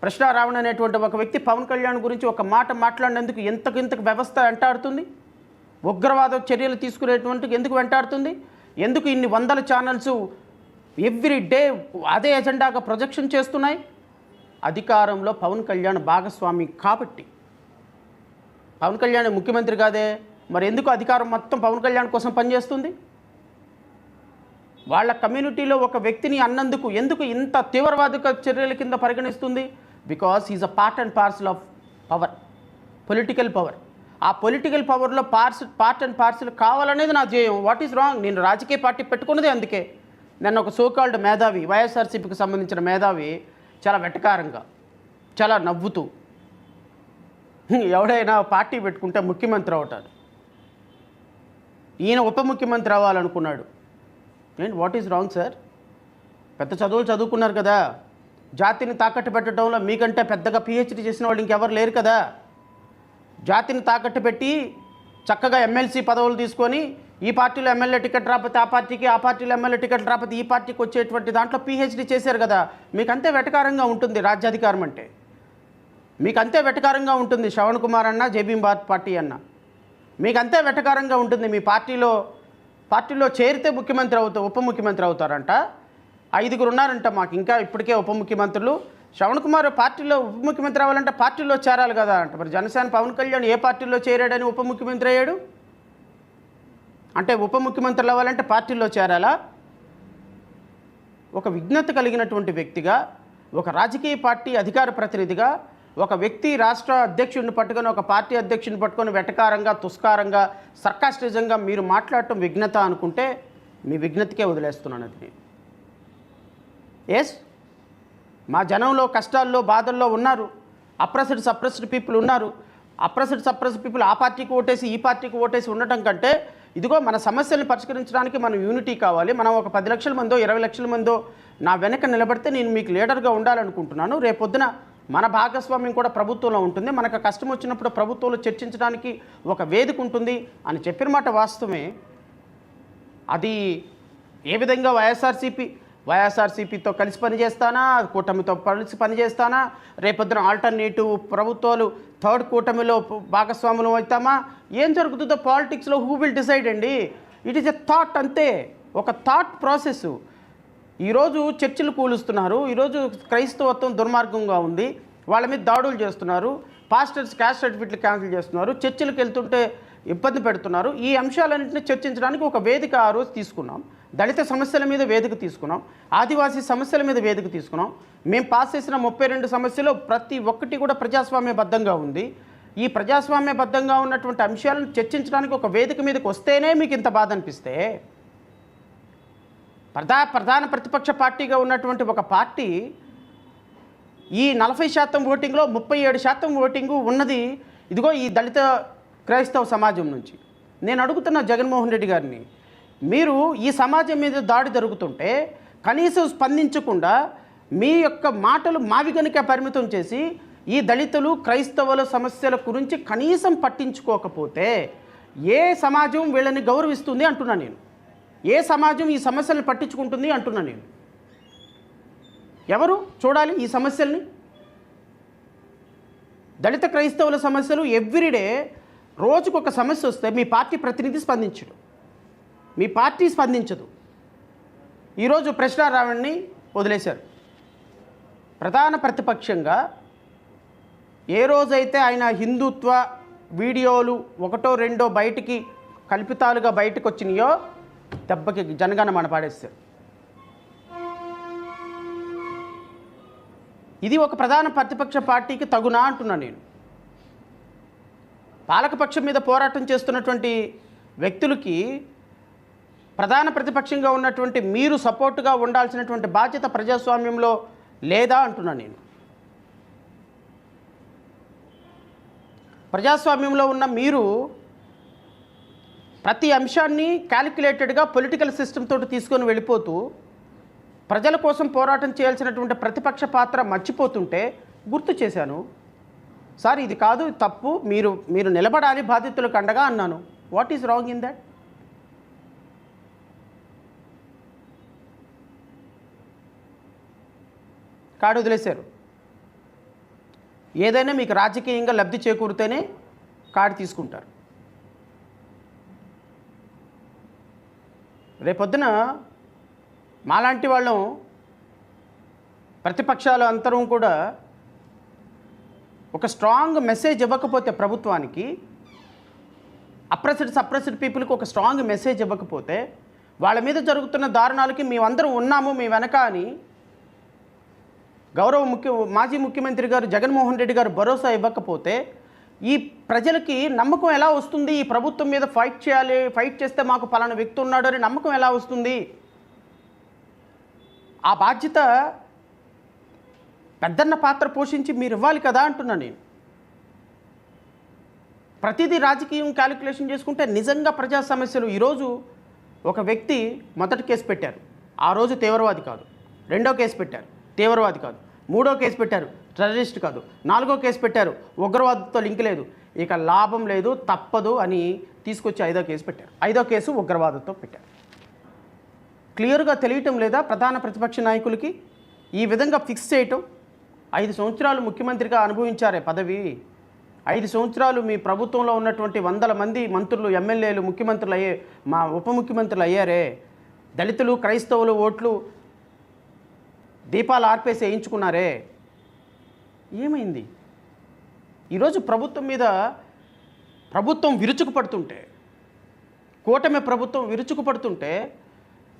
కృష్ణారావణ అనేటువంటి ఒక వ్యక్తి పవన్ కళ్యాణ్ గురించి ఒక మాట మాట్లాడినందుకు ఎంతకు వ్యవస్థ వెంటాడుతుంది? ఉగ్రవాద చర్యలు తీసుకునేటువంటి ఎందుకు వెంటాడుతుంది? ఎందుకు ఇన్ని వందల ఛానల్స్ ఎవ్రీ డే అదే ఎజెండాగా ప్రొజెక్షన్ చేస్తున్నాయి? అధికారంలో పవన్ కళ్యాణ్ భాగస్వామి కాబట్టి. పవన్ కళ్యాణ్ ముఖ్యమంత్రి కాదే, మరి ఎందుకు అధికారం మొత్తం పవన్ కళ్యాణ్ కోసం పనిచేస్తుంది? వాళ్ళ కమ్యూనిటీలో ఒక వ్యక్తిని అన్నందుకు ఎందుకు ఇంత తీవ్రవాద చర్యల కింద పరిగణిస్తుంది? Because is a part and parcel of power, political power. ఆ పొలిటికల్ పవర్లో పార్ట్ అండ్ పార్సల్ కావాలనేది నా ధ్యేయం. What is wrong? నేను రాజకీయ పార్టీ పెట్టుకున్నదే అందుకే. నన్ను ఒక సోకాల్డ్ మేధావి, వైఎస్ఆర్సీపీకి సంబంధించిన మేధావి చాలా వెటకారంగా, చాలా నవ్వుతూ, ఎవడైనా పార్టీ పెట్టుకుంటే ముఖ్యమంత్రి అవుతాడు, ఈయన ఉప ముఖ్యమంత్రి అవ్వాలనుకున్నాడు. ఏంటి, వాట్ ఈజ్ రాంగ్ సార్? పెద్ద చదువులు చదువుకున్నారు కదా, జాతిని తాకట్టు పెట్టడంలో మీకంటే పెద్దగా పిహెచ్డీ చేసిన వాళ్ళు ఇంకెవరు లేరు కదా. జాతిని తాకట్టు పెట్టి చక్కగా ఎమ్మెల్సీ పదవులు తీసుకొని ఈ పార్టీలో ఎమ్మెల్యే టికెట్ రాకపోతే ఆ పార్టీకి, ఆ పార్టీలో ఎమ్మెల్యే టికెట్ రాకపోతే ఈ పార్టీకి వచ్చేటువంటి దాంట్లో పిహెచ్డీ చేశారు కదా. మీకు అంతే వెటకారంగా ఉంటుంది రాజ్యాధికారం అంటే. మీకు అంతే వెటకారంగా ఉంటుంది శ్రవణ్ కుమార్ అన్న, జేబీ పార్టీ అన్న. మీకు అంతే వెటకారంగా ఉంటుంది. మీ పార్టీలో చేరితే ముఖ్యమంత్రి ఉప ముఖ్యమంత్రి అవుతారంట. 5 ఉన్నారంట మాకు ఇంకా ఇప్పటికే ఉప ముఖ్యమంత్రులు. శ్రవణ్ కుమార్ పార్టీలో ఉప ముఖ్యమంత్రి అవ్వాలంటే పార్టీలో చేరాలి కదా అంట. మరి జనసేన పవన్ కళ్యాణ్ ఏ పార్టీలో చేరాడని ఉప ముఖ్యమంత్రి అయ్యాడు? అంటే ఉప ముఖ్యమంత్రులు అవ్వాలంటే పార్టీలో చేరాలా? ఒక విజ్ఞత కలిగినటువంటి వ్యక్తిగా, ఒక రాజకీయ పార్టీ అధికార ప్రతినిధిగా ఒక వ్యక్తి రాష్ట్ర అధ్యక్షుడిని పట్టుకొని, ఒక పార్టీ అధ్యక్షుడిని పట్టుకొని వెటకారంగా, తుస్కారంగా, సర్కాస్టిజంగా మీరు మాట్లాడటం విజ్ఞత అనుకుంటే మీ విజ్ఞతకే వదిలేస్తున్నాను అది. ఎస్, మా జనంలో కష్టాల్లో, బాధల్లో ఉన్నారు. సప్రెస్డ్ పీపుల్ ఉన్నారు. సప్రెస్డ్ పీపుల్ ఆ పార్టీకి ఓటేసి ఈ పార్టీకి ఓటేసి ఉండటం కంటే, ఇదిగో మన సమస్యలను పరిష్కరించడానికి మనం యూనిటీ కావాలి. మనం ఒక 10 లక్షల మందో 20 లక్షల మందో నా వెనక నిలబడితే నేను మీకు లీడర్గా ఉండాలనుకుంటున్నాను. రేపొద్దున మన భాగస్వామ్యం కూడా ప్రభుత్వంలో ఉంటుంది. మనకు కష్టం వచ్చినప్పుడు ప్రభుత్వంలో చర్చించడానికి ఒక వేదిక ఉంటుంది అని చెప్పిన మాట వాస్తవమే. అది ఏ విధంగా వైఎస్ఆర్సీపీతో కలిసి పనిచేస్తానా, కూటమితో కలిసి పనిచేస్తానా, రేపొద్దున ఆల్టర్నేటివ్ ప్రభుత్వాలు థర్డ్ కూటమిలో భాగస్వాములు అవుతామా, ఏం జరుగుతుందో పాలిటిక్స్లో హూ విల్ డిసైడ్ అండి. ఇట్ ఈస్ ఎ థాట్, అంతే, ఒక థాట్ ప్రాసెస్. ఈరోజు చర్చిలు కూలుస్తున్నారు, ఈరోజు క్రైస్తవత్వం దుర్మార్గంగా ఉంది, వాళ్ళ మీద దాడులు చేస్తున్నారు, పాస్టర్స్ క్యాస్ట్ సర్టిఫికెట్లు క్యాన్సిల్ చేస్తున్నారు, చర్చిలకు వెళ్తుంటే ఇబ్బంది పెడుతున్నారు. ఈ అంశాలన్నింటినీ చర్చించడానికి ఒక వేదిక ఆ రోజు తీసుకున్నాం. దళిత సమస్యల మీద వేదిక తీసుకున్నాం, ఆదివాసీ సమస్యల మీద వేదిక తీసుకున్నాం. మేము పాస్ చేసిన 32 సమస్యలు ప్రతి ఒక్కటి కూడా ప్రజాస్వామ్యబద్ధంగా ఉంది. ఈ ప్రజాస్వామ్యబద్ధంగా ఉన్నటువంటి అంశాలను చర్చించడానికి ఒక వేదిక మీదకి వస్తేనే మీకు ఇంత బాధ అనిపిస్తే, ప్రధాన ప్రతిపక్ష పార్టీగా ఉన్నటువంటి ఒక పార్టీ ఈ 40% ఓటింగ్లో 37% ఓటింగు ఉన్నది ఇదిగో ఈ దళిత క్రైస్తవ సమాజం నుంచి. నేను అడుగుతున్న జగన్మోహన్ రెడ్డి గారిని, మీరు ఈ సమాజం మీద దాడి జరుగుతుంటే కనీసం స్పందించకుండా మీ యొక్క మాటలు మావి గనుక పరిమితం చేసి ఈ దళితులు క్రైస్తవుల సమస్యల గురించి కనీసం పట్టించుకోకపోతే ఏ సమాజం వీళ్ళని గౌరవిస్తుంది అంటున్నా నేను. ఏ సమాజం ఈ సమస్యలను పట్టించుకుంటుంది అంటున్నా నేను. ఎవరు చూడాలి ఈ సమస్యల్ని? దళిత క్రైస్తవుల సమస్యలు ఎవ్రీడే రోజుకొక సమస్య వస్తే మీ పార్టీ ప్రతినిధి స్పందించడు, మీ పార్టీ స్పందించదు. ఈరోజు కృష్ణారావణ్ని వదిలేశారు. ప్రధాన ప్రతిపక్షంగా ఏ రోజైతే ఆయన హిందుత్వ వీడియోలు 1, 2 బయటికి కల్పితాలుగా బయటకు వచ్చినాయో దెబ్బకి జనగణమన పాడేస్తారు. ఇది ఒక ప్రధాన ప్రతిపక్ష పార్టీకి తగునా అంటున్నా నేను. పాలకపక్షం మీద పోరాటం చేస్తున్నటువంటి వ్యక్తులకి ప్రధాన ప్రతిపక్షంగా ఉన్నటువంటి మీరు సపోర్టుగా ఉండాల్సినటువంటి బాధ్యత ప్రజాస్వామ్యంలో లేదా అంటున్నా నేను. ప్రజాస్వామ్యంలో ఉన్న మీరు ప్రతి అంశాన్ని క్యాలిక్యులేటెడ్గా పొలిటికల్ సిస్టమ్ తోటి తీసుకొని వెళ్ళిపోతూ ప్రజల కోసం పోరాటం చేయాల్సినటువంటి ప్రతిపక్ష పాత్ర మర్చిపోతుంటే గుర్తు చేశాను. సార్ ఇది కాదు, తప్పు, మీరు నిలబడాలి బాధితులకు అండగా అన్నాను. What is wrong in that? కాడు వదిలేశారు. ఏదైనా మీకు రాజకీయంగా లబ్ధి చేకూరితేనే కార్డు తీసుకుంటారు. రేపొద్దున మాలాంటి వాళ్ళం ప్రతిపక్షాలు అందరం కూడా ఒక స్ట్రాంగ్ మెసేజ్ ఇవ్వకపోతే ప్రభుత్వానికి, సప్రెస్డ్ పీపుల్కి ఒక స్ట్రాంగ్ మెసేజ్ ఇవ్వకపోతే, వాళ్ళ మీద జరుగుతున్న దారుణాలకి మేమందరం ఉన్నాము మీ వెనక అని మాజీ ముఖ్యమంత్రి గారు జగన్మోహన్ రెడ్డి గారు భరోసా ఇవ్వకపోతే ఈ ప్రజలకి నమ్మకం ఎలా వస్తుంది? ఈ ప్రభుత్వం మీద ఫైట్ చేస్తే మాకు పలానా వ్యక్తి ఉన్నాడు అని నమ్మకం ఎలా వస్తుంది? ఆ బాధ్యత పెద్దన్న పాత్ర పోషించి మీరు ఇవ్వాలి కదా అంటున్నా నేను. ప్రతిదీ రాజకీయం క్యాలిక్యులేషన్ చేసుకుంటే నిజంగా ప్రజా సమస్యలు ఈరోజు ఒక వ్యక్తి మొదటి కేసు పెట్టారు, ఆ రోజు తీవ్రవాది కాదు. రెండో కేసు పెట్టారు, తీవ్రవాది కాదు. మూడో కేసు పెట్టారు, టెర్రరిస్ట్ కాదు. నాలుగో కేసు పెట్టారు, ఉగ్రవాదంతో లింక్ లేదు. ఇక లాభం లేదు, తప్పదు అని తీసుకొచ్చి ఐదో కేసు పెట్టారు. ఐదో కేసు ఉగ్రవాదంతో పెట్టారు. క్లియర్గా తెలియటం లేదా ప్రధాన ప్రతిపక్ష నాయకులకి? ఈ విధంగా ఫిక్స్ చేయటం. 5 సంవత్సరాలు ముఖ్యమంత్రిగా అనుభవించారే పదవి. 5 సంవత్సరాలు మీ ప్రభుత్వంలో ఉన్నటువంటి 100 మంది మంత్రులు, ఎమ్మెల్యేలు, ముఖ్యమంత్రులు మా ఉప ముఖ్యమంత్రులు అయ్యారే. దళితులు, క్రైస్తవులు ఓట్లు దీపాలు ఆర్పేసి వేయించుకున్నారే. ఏమైంది? ఈరోజు ప్రభుత్వం మీద విరుచుకుపడుతుంటే, కూటమి ప్రభుత్వం విరుచుకుపడుతుంటే,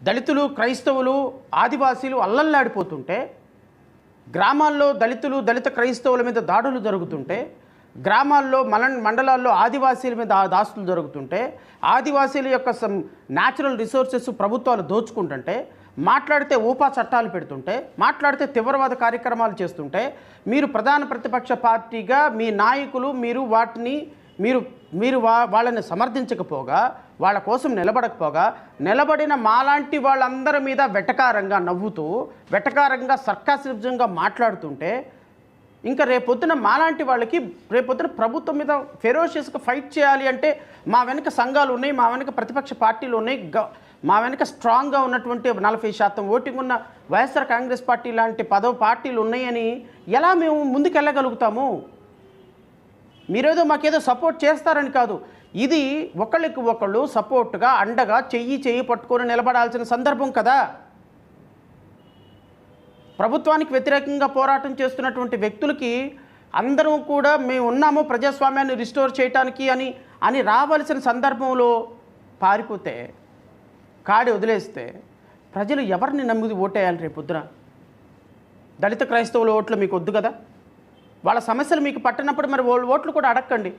దళితులు, క్రైస్తవులు, ఆదివాసీలు అల్లల్లాడిపోతుంటే, గ్రామాల్లో దళిత క్రైస్తవుల మీద దాడులు జరుగుతుంటే, గ్రామాల్లో మండలాల్లో ఆదివాసీల మీద దాస్తులు జరుగుతుంటే, ఆదివాసీల యొక్క న్యాచురల్ రిసోర్సెస్ ప్రభుత్వాలు దోచుకుంటుంటే, మాట్లాడితే ఊపా చట్టాలు పెడుతుంటే, మాట్లాడితే తీవ్రవాద కార్యక్రమాలు చేస్తుంటే, మీరు ప్రధాన ప్రతిపక్ష పార్టీగా మీ నాయకులు మీరు వాళ్ళని సమర్థించకపోగా, వాళ్ళ కోసం నిలబడకపోగా, నిలబడిన మాలాంటి వాళ్ళందరి మీద వెటకారంగా నవ్వుతూ, వెటకారంగా సర్కాసిజంగా మాట్లాడుతుంటే, ఇంకా రేపొద్దున మాలాంటి వాళ్ళకి రేపొద్దున ప్రభుత్వం మీద ఫెరోషియస్గా ఫైట్ చేయాలి అంటే మా వెనక సంఘాలు ఉన్నాయి, మా వెనక ప్రతిపక్ష పార్టీలు ఉన్నాయి, మా వెనక స్ట్రాంగ్గా ఉన్నటువంటి 40% ఓటింగ్ ఉన్న వైఎస్ఆర్ కాంగ్రెస్ పార్టీ లాంటి 10 పార్టీలు ఉన్నాయని ఎలా మేము ముందుకెళ్ళగలుగుతాము? మీరేదో మాకేదో సపోర్ట్ చేస్తారని కాదు, ఇది ఒకళ్ళకి ఒకళ్ళు సపోర్ట్గా అండగా చెయ్యి పట్టుకొని నిలబడాల్సిన సందర్భం కదా. ప్రభుత్వానికి వ్యతిరేకంగా పోరాటం చేస్తున్నటువంటి వ్యక్తులకి అందరం కూడా మేము ఉన్నాము ప్రజాస్వామ్యాన్ని రిస్టోర్ చేయడానికి అని రావాల్సిన సందర్భంలో పారిపోతే, కాడి వదిలేస్తే ప్రజలు ఎవరిని నమ్మి ఓటేయాలి రేపొద్దున? దళిత క్రైస్తవుల ఓట్లు మీకు వద్దు కదా? వాళ్ళ సమస్యలు మీకు పట్టినప్పుడు మరి ఓట్లు కూడా అడగండి.